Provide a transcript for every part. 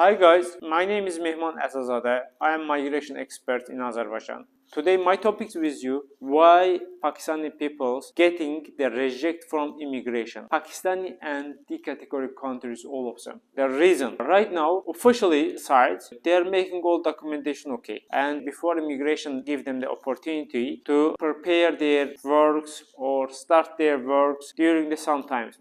Hi guys, my name is Mehman Asazadeh. I am migration expert in Azerbaijan. Today my topic with you, why Pakistani peoples getting the reject from immigration. Pakistani and D category countries, all of them. The reason, right now, officially sides, they are making all documentation okay. And before immigration give them the opportunity to prepare their works or start their works during the sometimes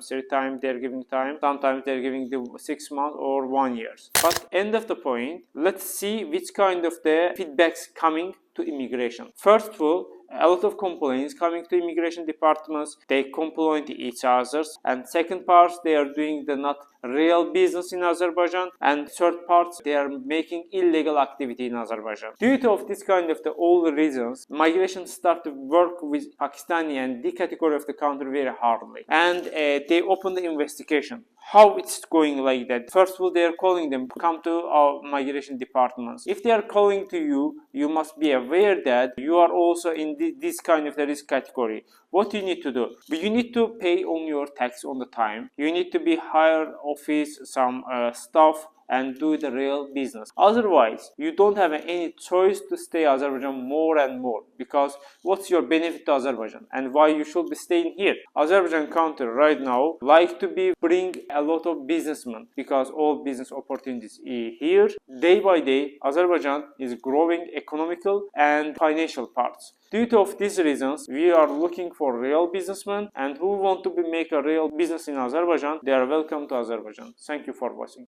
3 times they're giving time, sometimes they're giving the 6 months or 1 year. But end of the point, let's see which kind of the feedbacks coming to immigration. First of all, a lot of complaints coming to immigration departments. They complain to each other, and second part, they are doing the not real business in Azerbaijan, and third part, they are making illegal activity in Azerbaijan. Due to of this kind of the all reasons, migration start to work with Pakistani and D category of the country very hardly, and they open the investigation. How it's going like that? First of all, they are calling them come to our migration departments. If they are calling to you, you must be aware that you are also in this kind of the risk category. What you need to do? You need to pay on your tax on the time. You need to be hire office some staff and do the real business. Otherwise, you don't have any choice to stay Azerbaijan more and more, because what's your benefit to Azerbaijan and why you should be staying here? Azerbaijan country right now like to be bring a lot of businessmen, because all business opportunities here. Day by day, Azerbaijan is growing economical and financial parts. Due to of these reasons, we are looking for real businessmen, and who want to make a real business in Azerbaijan, they are welcome to Azerbaijan. Thank you for watching.